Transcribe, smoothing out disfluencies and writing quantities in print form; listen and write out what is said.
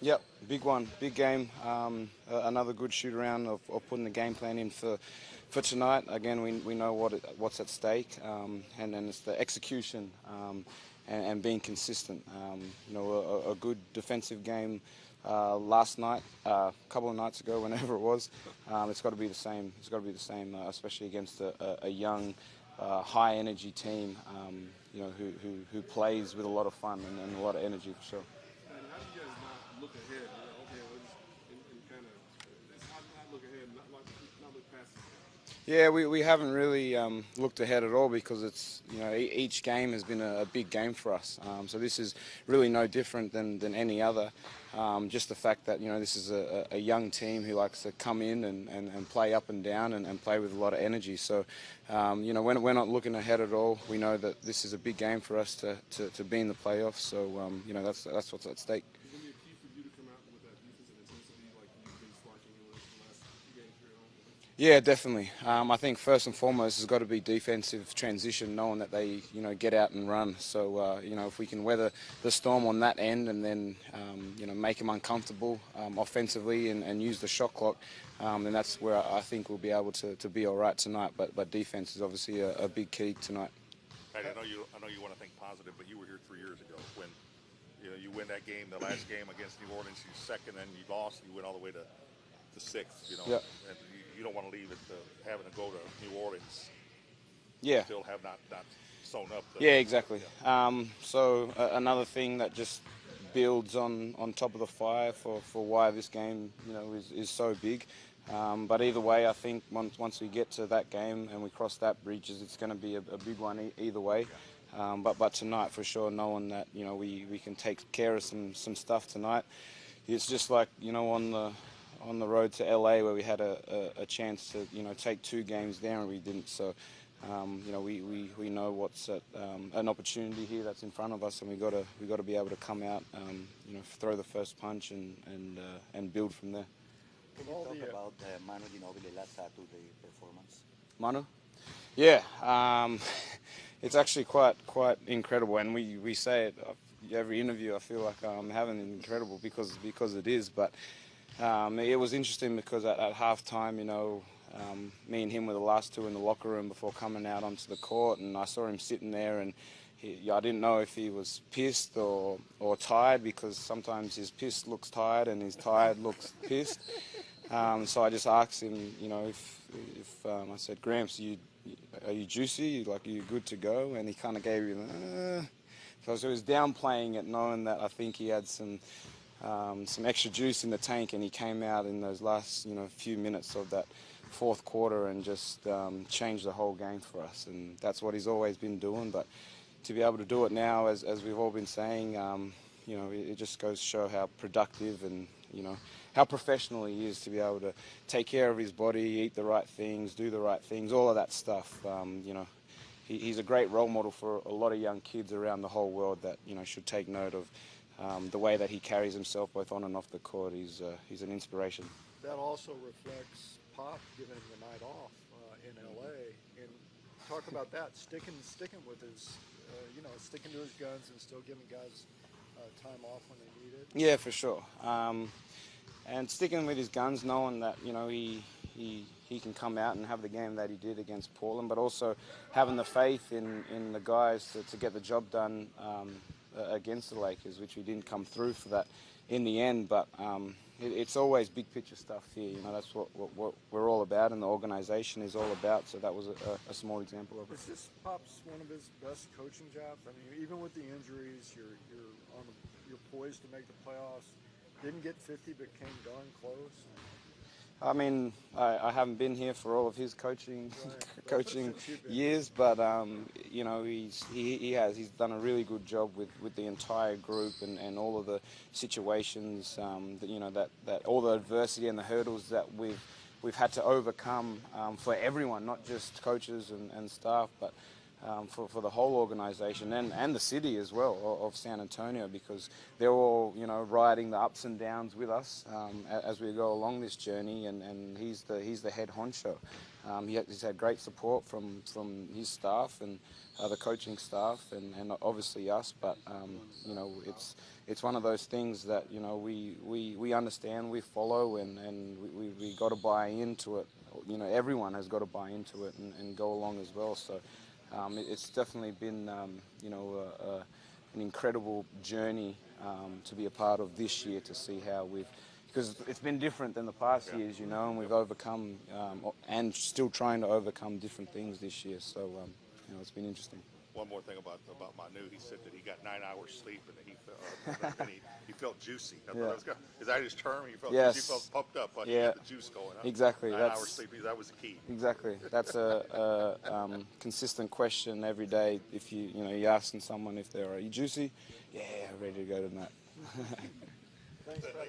Yep, big one, big game. Another good shoot around of putting the game plan in for tonight. Again, we know what's at stake, and then it's the execution and being consistent. A good defensive game last night, a couple of nights ago, whenever it was. It's got to be the same. It's got to be the same, especially against a young, high energy team. Who plays with a lot of fun and a lot of energy for sure. And how do you guys not look ahead? Okay, let's and kind of not look ahead, not look past this game. Yeah, we haven't really looked ahead at all because it's each game has been a big game for us. So this is really no different than any other. Just the fact that this is a young team who likes to come in and play up and down and play with a lot of energy. So we're not looking ahead at all. We know that this is a big game for us to be in the playoffs. So that's what's at stake. It's going to be a key for you to come out with that defensive intensity like you've been sparking with the last few games here at home. Yeah, definitely. I think first and foremost has got to be defensive transition, knowing that they, get out and run. So, if we can weather the storm on that end and then, make them uncomfortable offensively and use the shot clock, then that's where I think we'll be able to be all right tonight. But defense is obviously a big key tonight. Right, I know you want to think positive, but you were here 3 years ago when you win that game, the last game against New Orleans, you second, and you lost, you went all the way to sixth. Yep. And you don't want to leave it to having to go to New Orleans. Yeah. Still have not sewn up. Yeah, exactly. Yeah. Another thing that just builds on top of the fire for why this game is so big. But either way, I think once we get to that game and we cross that bridge, it's going to be a big one either way. But tonight for sure, knowing that we can take care of some stuff tonight. It's just like on the road to LA where we had a chance to take 2 games there and we didn't. So we know what's an opportunity here that's in front of us, and we got to be able to come out, throw the first punch and build from there. Can you talk about Manu Ginobili last Saturday performance? Manu? Yeah, it's actually quite incredible, and we say it every interview. I feel like I'm having an incredible because it is, but it was interesting because at halftime, me and him were the last 2 in the locker room before coming out onto the court, and I saw him sitting there, and I didn't know if he was pissed or tired, because sometimes his pissed looks tired and his tired looks pissed. So I just asked him, if I said, Gramps, are you juicy? Are you good to go? And he kind of gave me so he was downplaying it, knowing that I think he had some extra juice in the tank, and he came out in those last few minutes of that fourth quarter and just changed the whole game for us. And that's what he's always been doing, but to be able to do it now, as we've all been saying, it just goes to show how productive and how professional he is to be able to take care of his body, eat the right things, do the right things, all of that stuff. He's a great role model for a lot of young kids around the whole world that should take note of the way that he carries himself both on and off the court. He's an inspiration. That also reflects Pop giving him the night off in LA, and talk about that, sticking with his, sticking to his guns and still giving guys time off when they need it. Yeah, for sure. And sticking with his guns, knowing that he can come out and have the game that he did against Portland, but also having the faith in the guys to get the job done against the Lakers, which we didn't come through for that in the end. But it's always big picture stuff here. That's what we're all about, and the organization is all about. So that was a small example of it. Is this Pop's one of his best coaching jobs? I mean, even with the injuries, you're poised to make the playoffs. Didn't get 50, but came darn close. I mean, I haven't been here for all of his coaching Right. years, but he's done a really good job with the entire group and all of the situations, that all the adversity and the hurdles that we've had to overcome for everyone, not just coaches and staff, but for the whole organization and the city as well of San Antonio, because they're all, you know, riding the ups and downs with us as we go along this journey, and he's the head honcho. He's had great support from his staff and the coaching staff and obviously us, but you know, it's one of those things that, you know, we understand, we follow, and we got to buy into it. You know, everyone has got to buy into it and go along as well. So it's definitely been, you know, an incredible journey to be a part of this year, to see how because it's been different than the past years, you know, and we've overcome and still trying to overcome different things this year. So, you know, it's been interesting. One more thing about Manu, he said that he got 9 hours sleep and that he felt juicy. I thought that was good. Is that his term? He felt Yes. juicy, he felt pumped up, but he Yeah. had the juice going. Huh? Exactly. 9 hours sleep, that was the key. Exactly. That's a consistent question every day. If you know, you're asking someone if they're, are you juicy? Yeah, ready to go tonight. Thanks, Fred.